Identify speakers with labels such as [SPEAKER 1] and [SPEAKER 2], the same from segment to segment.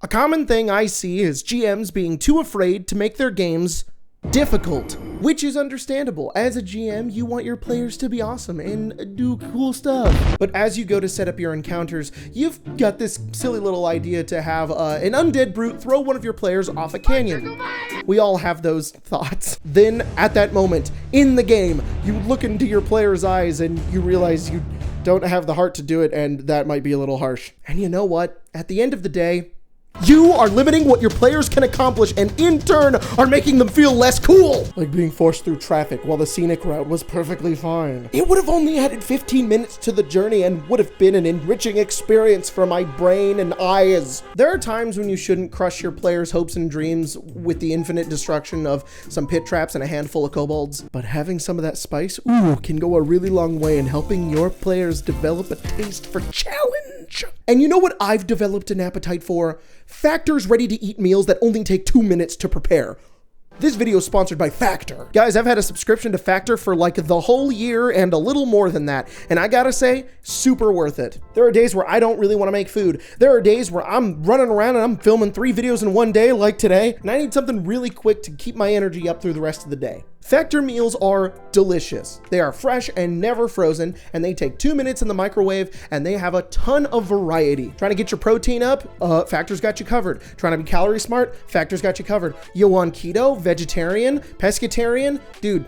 [SPEAKER 1] A common thing I see is GMs being too afraid to make their games difficult, which is understandable. As a GM, you want your players to be awesome and do cool stuff. But as you go to set up your encounters, you've got this silly little idea to have an undead brute throw one of your players off a canyon. We all have those thoughts. Then at that moment in the game, you look into your player's eyes and you realize you don't have the heart to do it, and that might be a little harsh. And you know what? At the end of the day, you are limiting what your players can accomplish and in turn are making them feel less cool. Like being forced through traffic while the scenic route was perfectly fine. It would have only added 15 minutes to the journey and would have been an enriching experience for my brain and eyes. There are times when you shouldn't crush your players' hopes and dreams with the infinite destruction of some pit traps and a handful of kobolds. But having some of that spice, can go a really long way in helping your players develop a taste for challenge. And you know what I've developed an appetite for? Factor's ready-to-eat meals that only take 2 minutes to prepare. This video is sponsored by Factor. Guys, I've had a subscription to Factor for like the whole year and a little more than that. And I gotta say, super worth it. There are days where I don't really want to make food. There are days where I'm running around and I'm filming 3 videos in one day like today. And I need something really quick to keep my energy up through the rest of the day. Factor meals are delicious. They are fresh and never frozen, and they take 2 minutes in the microwave, and they have a ton of variety. Trying to get your protein up? Factor's got you covered. Trying to be calorie smart? Factor's got you covered. You want keto, vegetarian, pescatarian? Dude,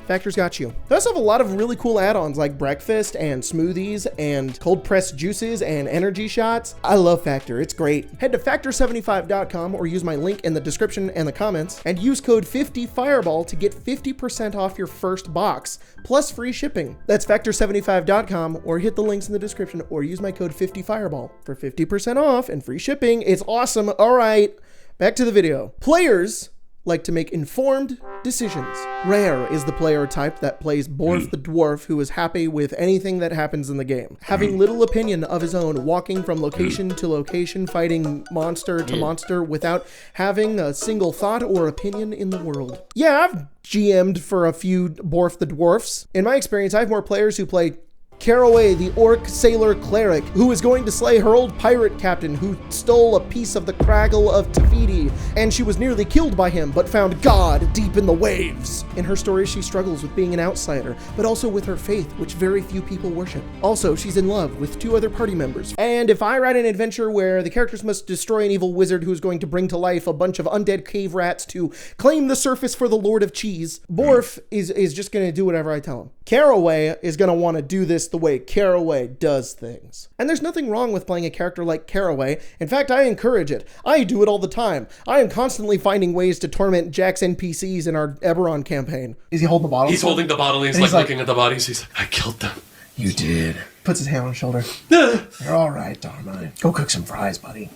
[SPEAKER 1] Factor's got you. They also have a lot of really cool add-ons like breakfast and smoothies and cold pressed juices and energy shots. I love Factor, it's great. Head to factor75.com or use my link in the description and the comments and use code 50FIREBALL to get 50% off your first box, plus free shipping. That's factor75.com or hit the links in the description or use my code 50FIREBALL for 50% off and free shipping. It's awesome. All right, back to the video. Players like to make informed decisions. Rare is the player type that plays Borf the Dwarf, who is happy with anything that happens in the game. Having little opinion of his own, walking from location to location, fighting monster to monster without having a single thought or opinion in the world. Yeah, I've GM'd for a few Borf the Dwarfs. In my experience, I have more players who play Caraway, the orc sailor cleric, who is going to slay her old pirate captain who stole a piece of the Craggle of Tafidi, and she was nearly killed by him, but found God deep in the waves. In her story, she struggles with being an outsider, but also with her faith, which very few people worship. Also, she's in love with 2 other party members. And if I write an adventure where the characters must destroy an evil wizard who's going to bring to life a bunch of undead cave rats to claim the surface for the Lord of Cheese, Borf is just going to do whatever I tell him. Caraway is going to want to do this the way Caraway does things. And there's nothing wrong with playing a character like Caraway. In fact, I encourage it. I do it all the time. I am constantly finding ways to torment Jack's NPCs in our Eberron campaign.
[SPEAKER 2] Is he holding the bottle?
[SPEAKER 3] He's holding the bottle and he's like looking at the bodies. He's like, I killed them.
[SPEAKER 2] You did. Puts his hand on his shoulder. You're all right, Darmine. Go cook some fries, buddy.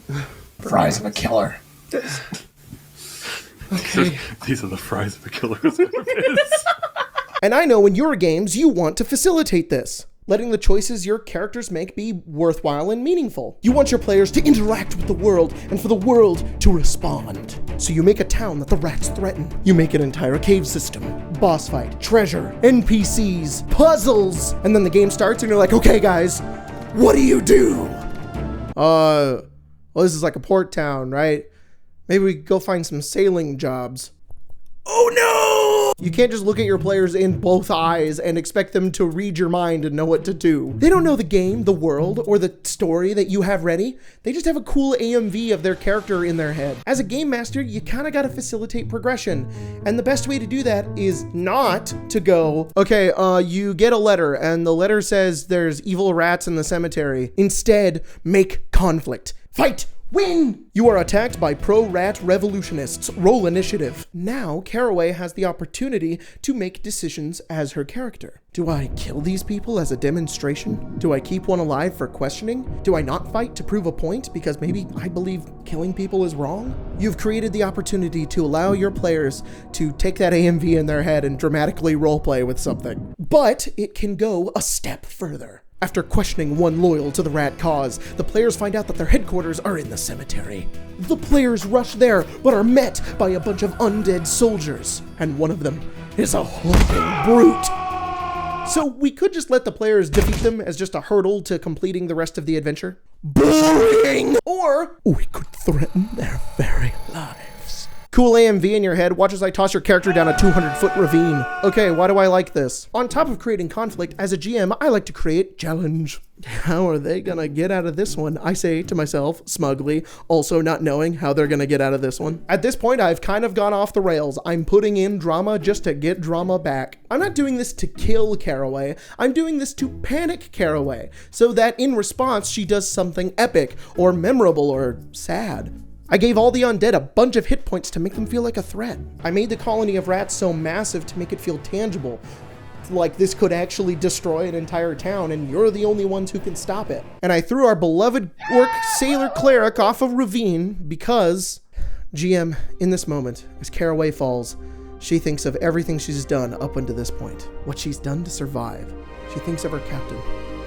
[SPEAKER 2] Fries of a killer.
[SPEAKER 1] Okay.
[SPEAKER 3] These are the fries of a killer.
[SPEAKER 1] And I know in your games, you want to facilitate this, letting the choices your characters make be worthwhile and meaningful. You want your players to interact with the world and for the world to respond. So you make a town that the rats threaten. You make an entire cave system, boss fight, treasure, NPCs, puzzles. And then the game starts and you're like, okay guys, what do you do? Well, this is like a port town, right? Maybe we go find some sailing jobs. Oh no! You can't just look at your players in both eyes and expect them to read your mind and know what to do. They don't know the game, the world, or the story that you have ready. They just have a cool AMV of their character in their head. As a game master, you kind of got to facilitate progression. And the best way to do that is not to go, okay, you get a letter and the letter says there's evil rats in the cemetery. Instead, make conflict. Fight! Win! You are attacked by pro-rat revolutionists. Roll initiative. Now, Caraway has the opportunity to make decisions as her character. Do I kill these people as a demonstration? Do I keep one alive for questioning? Do I not fight to prove a point because maybe I believe killing people is wrong? You've created the opportunity to allow your players to take that AMV in their head and dramatically roleplay with something. But it can go a step further. After questioning one loyal to the rat cause, the players find out that their headquarters are in the cemetery. The players rush there, but are met by a bunch of undead soldiers, and one of them is a hulking brute. So we could just let the players defeat them as just a hurdle to completing the rest of the adventure. boring. Or we could threaten their very lives. Cool AMV in your head. Watch as I toss your character down a 200-foot ravine. Okay, why do I like this? On top of creating conflict, as a GM, I like to create challenge. How are they gonna get out of this one? I say to myself, smugly, also not knowing how they're gonna get out of this one. At this point, I've kind of gone off the rails. I'm putting in drama just to get drama back. I'm not doing this to kill Caraway. I'm doing this to panic Caraway, so that in response, she does something epic, or memorable, or sad. I gave all the undead a bunch of hit points to make them feel like a threat. I made the colony of rats so massive to make it feel tangible. Like this could actually destroy an entire town and you're the only ones who can stop it. And I threw our beloved orc sailor cleric off a ravine because, GM, in this moment, as Caraway falls, she thinks of everything she's done up until this point. What she's done to survive. She thinks of her captain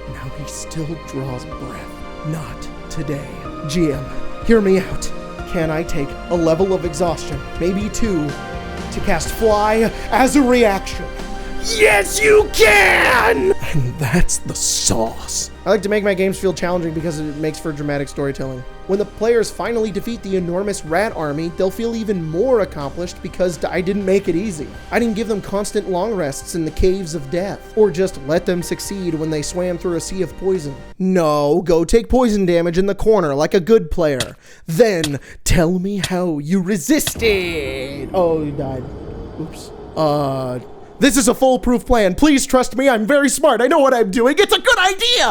[SPEAKER 1] and how he still draws breath. Not today. GM, hear me out. Can I take a level of exhaustion, maybe 2, to cast Fly as a reaction? Yes, you can! And that's the sauce. I like to make my games feel challenging because it makes for dramatic storytelling. When the players finally defeat the enormous rat army, they'll feel even more accomplished because I didn't make it easy. I didn't give them constant long rests in the caves of death, or just let them succeed when they swam through a sea of poison. No, go take poison damage in the corner like a good player. Then tell me how you resisted. Oh, you died. Oops. This is a foolproof plan. Please trust me, I'm very smart. I know what I'm doing. It's a good idea!